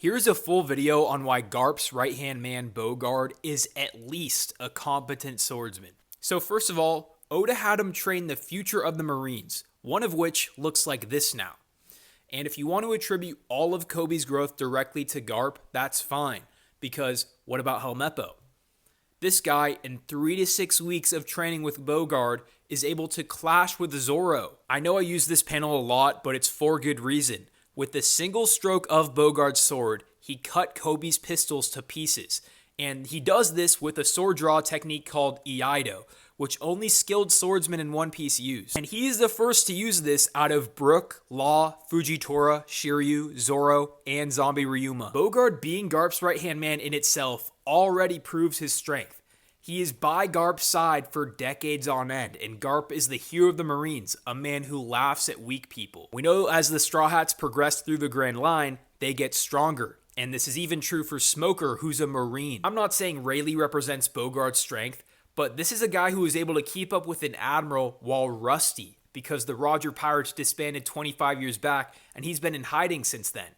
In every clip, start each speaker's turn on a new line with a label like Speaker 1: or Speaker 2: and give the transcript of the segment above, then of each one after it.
Speaker 1: Here's a full video on why Garp's right-hand man Bogard is at least a competent swordsman. So first of all, Oda had him train the future of the Marines, one of which looks like this now. And if you want to attribute all of Kobe's growth directly to Garp, that's fine, because what about Helmeppo? This guy, in 3 to 6 weeks of training with Bogard, is able to clash with Zoro. I know I use this panel a lot, but it's for good reason. With the single stroke of Bogard's sword, he cut Kobe's pistols to pieces. And he does this with a sword draw technique called Iaido, which only skilled swordsmen in One Piece use. And he is the first to use this out of Brook, Law, Fujitora, Shiryu, Zoro, and Zombie Ryuma. Bogard being Garp's right-hand man in itself already proves his strength. He is by Garp's side for decades on end, and Garp is the hero of the Marines, a man who laughs at weak people. We know as the Straw Hats progress through the Grand Line, they get stronger. And this is even true for Smoker, who's a Marine. I'm not saying Rayleigh represents Bogard's strength, but this is a guy who is able to keep up with an admiral while rusty, because the Roger Pirates disbanded 25 years back, and he's been in hiding since then.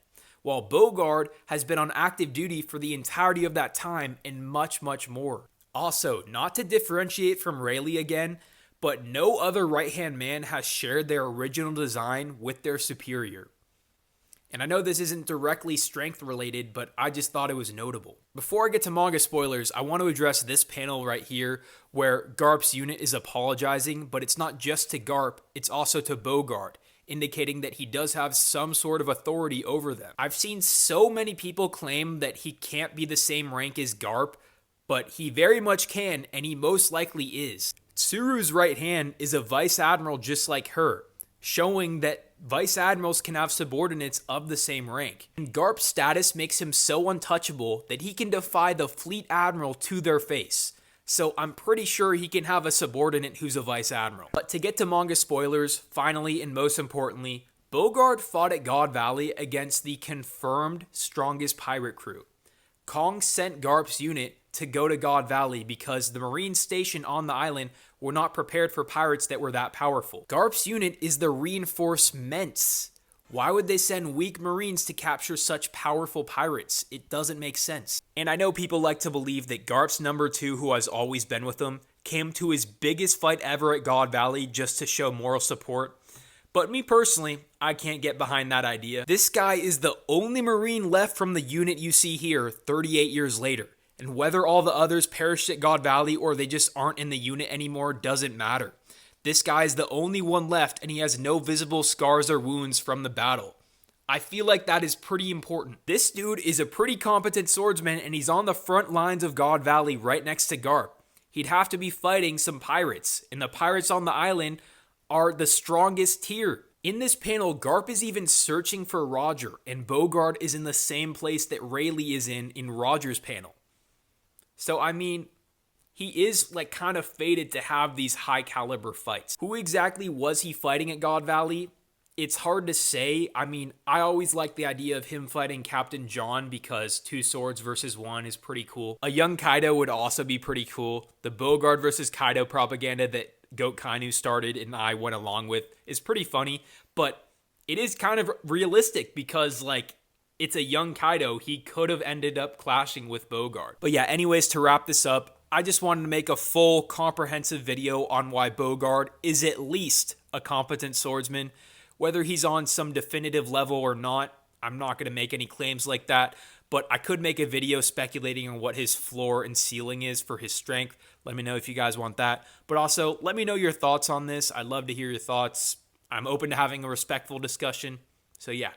Speaker 1: While Bogard has been on active duty for the entirety of that time, and much, much more. Also, not to differentiate from Rayleigh again, but no other right-hand man has shared their original design with their superior. And I know this isn't directly strength related, but I just thought it was notable. Before I get to manga spoilers, I want to address this panel right here where Garp's unit is apologizing, but it's not just to Garp, it's also to Bogard, indicating that he does have some sort of authority over them. I've seen so many people claim that he can't be the same rank as Garp, but he very much can, and he most likely is. Tsuru's right hand is a vice admiral just like her, showing that vice admirals can have subordinates of the same rank. And Garp's status makes him so untouchable that he can defy the fleet admiral to their face. So I'm pretty sure he can have a subordinate who's a vice admiral. But to get to manga spoilers, finally and most importantly, Bogard fought at God Valley against the confirmed strongest pirate crew. Kong sent Garp's unit to go to God Valley because the Marines stationed on the island were not prepared for pirates that were that powerful. Garp's unit is the reinforcements. Why would they send weak Marines to capture such powerful pirates? It doesn't make sense. And I know people like to believe that Garp's number 2, who has always been with him, came to his biggest fight ever at God Valley just to show moral support. But me personally, I can't get behind that idea. This guy is the only Marine left from the unit you see here 38 years later. And whether all the others perished at God Valley or they just aren't in the unit anymore doesn't matter. This guy is the only one left and he has no visible scars or wounds from the battle. I feel like that is pretty important. This dude is a pretty competent swordsman and he's on the front lines of God Valley right next to Garp. He'd have to be fighting some pirates, and the pirates on the island are the strongest tier. In this panel, Garp is even searching for Roger, and Bogard is in the same place that Rayleigh is in Roger's panel. So, I mean, he is like kind of fated to have these high caliber fights. Who exactly was he fighting at God Valley? It's hard to say. I mean, I always like the idea of him fighting Captain John because 2 swords versus 1 is pretty cool. A young Kaido would also be pretty cool. The Bogard versus Kaido propaganda that Goat Kainu started and I went along with is pretty funny, but it is kind of realistic because like it's a young Kaido. He could have ended up clashing with Bogard. But yeah, anyways, to wrap this up, I just wanted to make a full comprehensive video on why Bogard is at least a competent swordsman. Whether he's on some definitive level or not, I'm not going to make any claims like that, but I could make a video speculating on what his floor and ceiling is for his strength. Let me know if you guys want that. But also, let me know your thoughts on this. I'd love to hear your thoughts. I'm open to having a respectful discussion. So yeah.